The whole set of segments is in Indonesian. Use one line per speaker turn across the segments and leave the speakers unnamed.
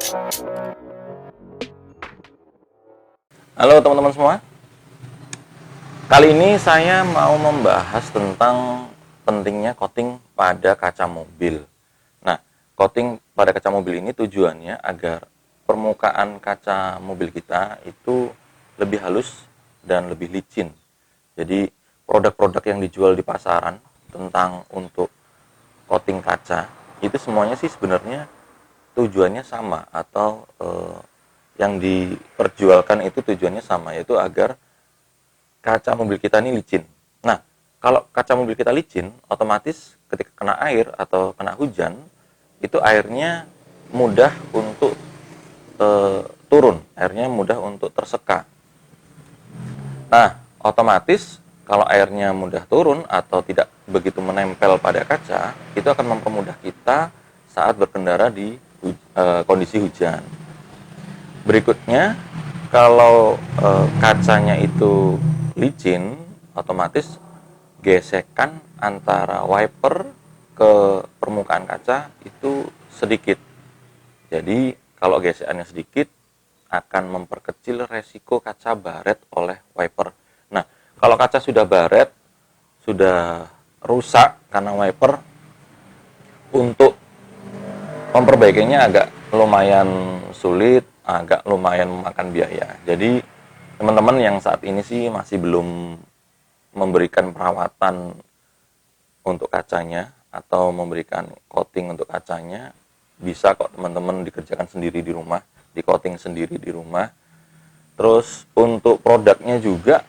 Halo teman-teman semua. Kali ini saya mau membahas tentang pentingnya coating pada kaca mobil. Nah, coating pada kaca mobil ini tujuannya agar permukaan kaca mobil kita itu lebih halus dan lebih licin. Jadi, produk-produk yang dijual di pasaran tentang untuk coating kaca itu semuanya sih sebenarnya tujuannya sama, atau yang diperjualkan itu tujuannya sama, yaitu agar kaca mobil kita ini licin. Nah, kalau kaca mobil kita licin, otomatis ketika kena air atau kena hujan, itu airnya mudah untuk turun, airnya mudah untuk terseka. Nah, otomatis kalau airnya mudah turun atau tidak begitu menempel pada kaca, itu akan mempermudah kita saat berkendara di kondisi hujan. Berikutnya, kalau kacanya itu licin, otomatis gesekan antara wiper ke permukaan kaca itu sedikit. Jadi, kalau gesekannya sedikit, akan memperkecil resiko kaca baret oleh wiper. Nah, kalau kaca sudah baret, sudah rusak karena wiper, untuk memperbaikinya agak lumayan sulit, agak lumayan memakan biaya. Jadi teman-teman yang saat ini sih masih belum memberikan perawatan untuk kacanya atau memberikan coating untuk kacanya, bisa kok teman-teman dikerjakan sendiri di rumah, di coating sendiri di rumah. Terus untuk produknya juga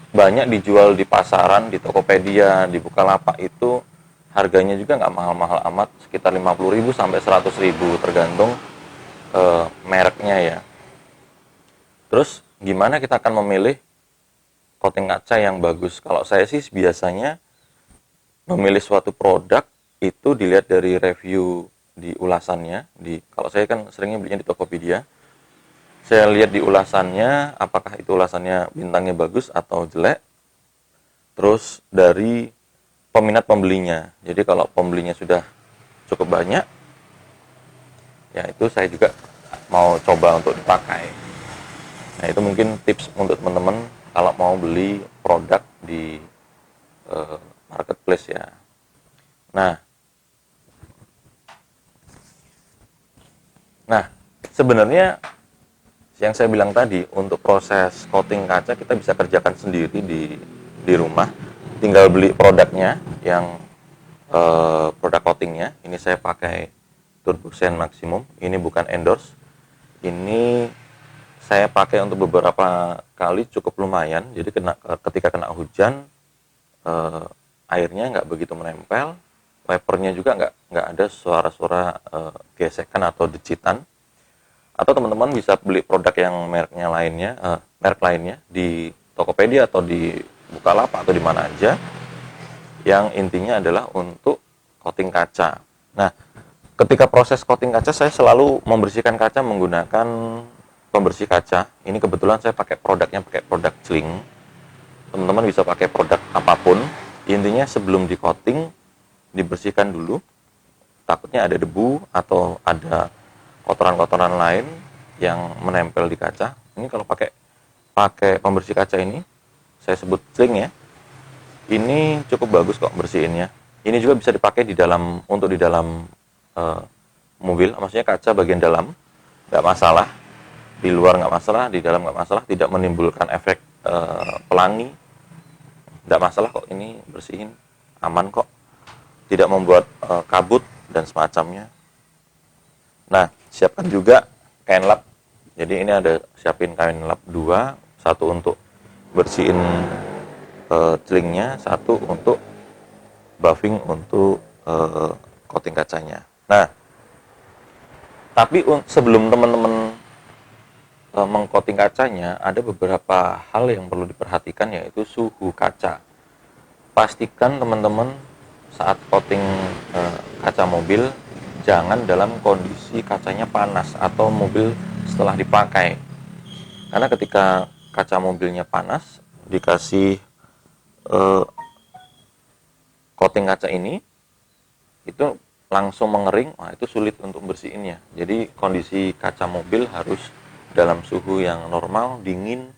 banyak dijual di pasaran, di Tokopedia, di Bukalapak, itu harganya juga nggak mahal-mahal amat, sekitar 50.000 sampai 100.000 tergantung mereknya ya. Terus gimana kita akan memilih coating kaca yang bagus? Kalau saya sih biasanya memilih suatu produk itu dilihat dari review di ulasannya. Kalau saya kan seringnya belinya di Tokopedia. Saya lihat di ulasannya, apakah itu ulasannya bintangnya bagus atau jelek. Terus dari peminat pembelinya. Jadi kalau pembelinya sudah cukup banyak, ya itu saya juga mau coba untuk dipakai. Nah, itu mungkin tips untuk teman-teman kalau mau beli produk di marketplace ya. Nah, sebenarnya yang saya bilang tadi, untuk proses coating kaca kita bisa kerjakan sendiri di rumah. Tinggal beli produknya yang produk coatingnya. Ini saya pakai Turboxen Maximum. Ini bukan endorse. Ini saya pakai untuk beberapa kali, cukup lumayan. Jadi ketika kena hujan, airnya nggak begitu menempel, wipernya juga nggak ada suara-suara gesekan atau decitan. Atau teman-teman bisa beli produk yang merek lainnya di Tokopedia atau di Bukalapak atau di mana aja, yang intinya adalah untuk coating kaca. Nah, ketika proses coating kaca, saya selalu membersihkan kaca menggunakan pembersih kaca. Ini kebetulan saya pakai produk Celing. Teman-teman bisa pakai produk apapun. Intinya sebelum di coating, dibersihkan dulu. Takutnya ada debu atau ada kotoran-kotoran lain yang menempel di kaca. Ini kalau pakai pembersih kaca ini, saya sebut Celing ya. Ini cukup bagus kok bersihinnya. Ini juga bisa dipakai untuk di dalam mobil, maksudnya kaca bagian dalam, nggak masalah. Di luar nggak masalah, di dalam nggak masalah, tidak menimbulkan efek pelangi, nggak masalah kok. Ini bersihin aman kok, tidak membuat kabut dan semacamnya. Nah, siapkan juga kain lap. Jadi ini ada siapin kain lap 2, satu untuk bersihin celingnya, satu untuk buffing untuk coating kacanya. Nah, tapi sebelum teman-teman mengcoating kacanya, ada beberapa hal yang perlu diperhatikan, yaitu suhu kaca. Pastikan teman-teman saat coating kaca mobil, jangan dalam kondisi kacanya panas atau mobil setelah dipakai. Karena ketika kaca mobilnya panas, dikasih coating kaca ini, itu langsung mengering, wah itu sulit untuk bersihinnya. Jadi kondisi kaca mobil harus dalam suhu yang normal, dingin.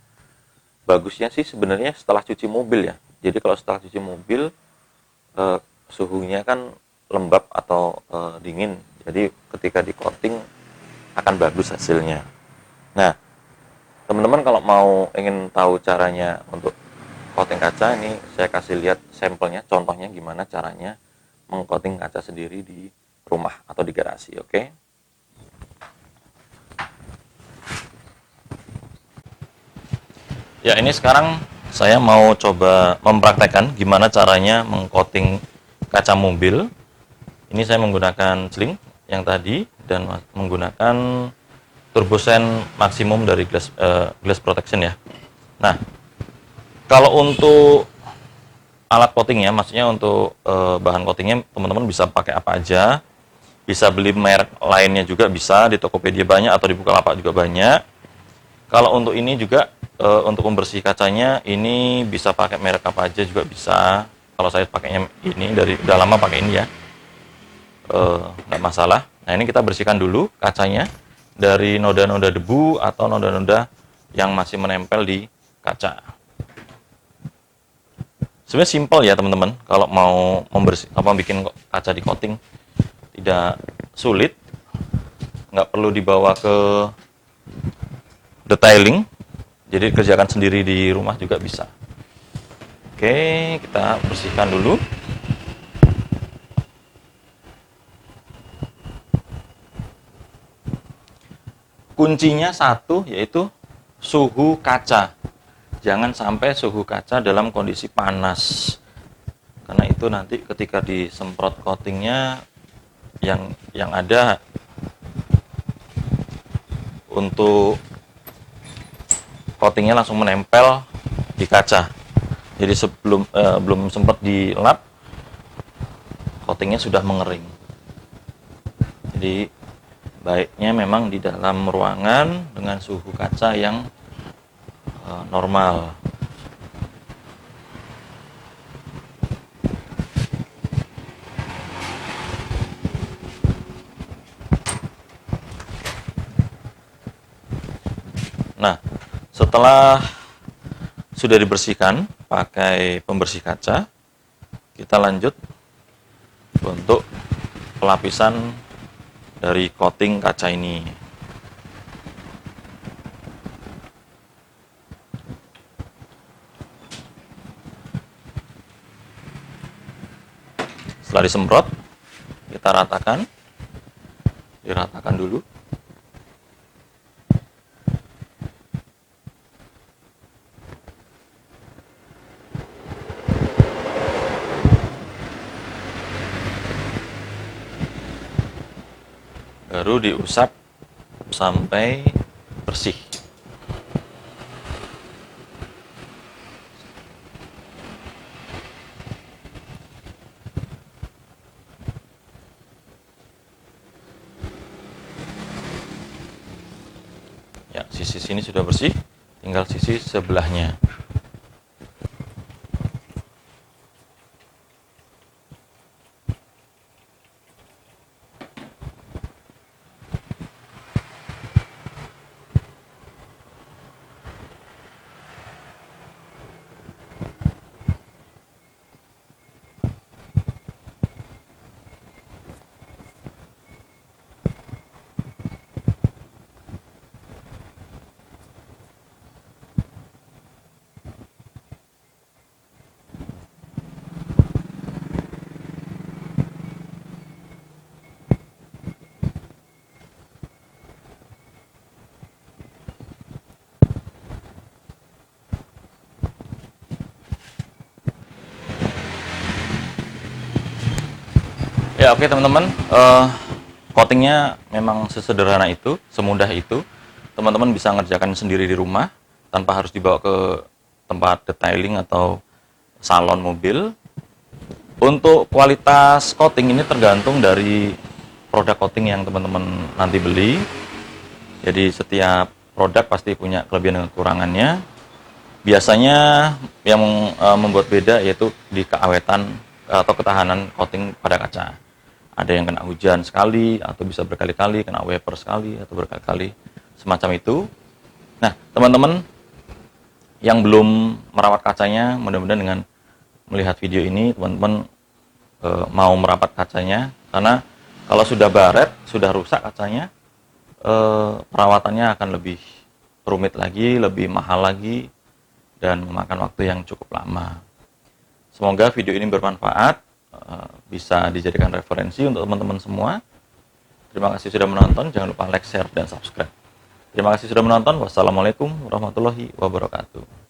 Bagusnya sih sebenarnya setelah cuci mobil ya. Jadi kalau setelah cuci mobil eh, suhunya kan lembab atau dingin. Jadi ketika di coating akan bagus hasilnya. Nah, teman-teman kalau mau ingin tahu caranya untuk coating kaca, ini saya kasih lihat sampelnya, contohnya gimana caranya mengcoating kaca sendiri di rumah atau di garasi, oke? Ya, ini sekarang saya mau coba mempraktekkan gimana caranya mengcoating kaca mobil. Ini saya menggunakan sling yang tadi dan menggunakan turbosen maksimum dari glass protection ya. Nah, kalau untuk alat coatingnya, maksudnya untuk bahan coatingnya, teman-teman bisa pakai apa aja. Bisa beli merek lainnya juga bisa, di Tokopedia banyak atau di Bukalapak juga banyak. Kalau untuk ini juga untuk membersih kacanya, ini bisa pakai merek apa aja juga bisa. Kalau saya pakainya ini, dari udah lama pakai ini ya, nggak masalah. Nah, ini kita bersihkan dulu kacanya dari noda-noda debu atau noda-noda yang masih menempel di kaca. Sebenarnya simpel ya teman-teman, kalau mau bikin kaca di coating tidak sulit, nggak perlu dibawa ke detailing, jadi kerjakan sendiri di rumah juga bisa. Oke, kita bersihkan dulu. Kuncinya satu, yaitu suhu kaca. Jangan sampai suhu kaca dalam kondisi panas, karena itu nanti ketika disemprot coatingnya yang ada untuk coatingnya langsung menempel di kaca. Jadi belum sempat dilap, coatingnya sudah mengering. Jadi baiknya memang di dalam ruangan dengan suhu kaca yang normal. Nah, setelah sudah dibersihkan pakai pembersih kaca, kita lanjut untuk pelapisan dari coating kaca ini. Setelah disemprot, kita diratakan dulu. Baru diusap sampai bersih. Ya, sisi sini sudah bersih, tinggal sisi sebelahnya. Ya, oke teman-teman, coatingnya memang sesederhana itu, semudah itu. Teman-teman bisa ngerjakan sendiri di rumah tanpa harus dibawa ke tempat detailing atau salon mobil. Untuk kualitas coating ini tergantung dari produk coating yang teman-teman nanti beli. Jadi setiap produk pasti punya kelebihan dan kekurangannya. Biasanya yang membuat beda yaitu di keawetan atau ketahanan coating pada kaca. ada yang kena hujan sekali, atau bisa berkali-kali, kena wiper sekali, atau berkali-kali, semacam itu. Nah, teman-teman yang belum merawat kacanya, mudah-mudahan dengan melihat video ini, teman-teman mau merapat kacanya, karena kalau sudah baret, sudah rusak kacanya, perawatannya akan lebih rumit lagi, lebih mahal lagi, dan memakan waktu yang cukup lama. Semoga video ini bermanfaat, bisa dijadikan referensi untuk teman-teman semua. Terima kasih sudah menonton, jangan lupa like, share, dan subscribe. Terima kasih sudah menonton. Wassalamualaikum warahmatullahi wabarakatuh.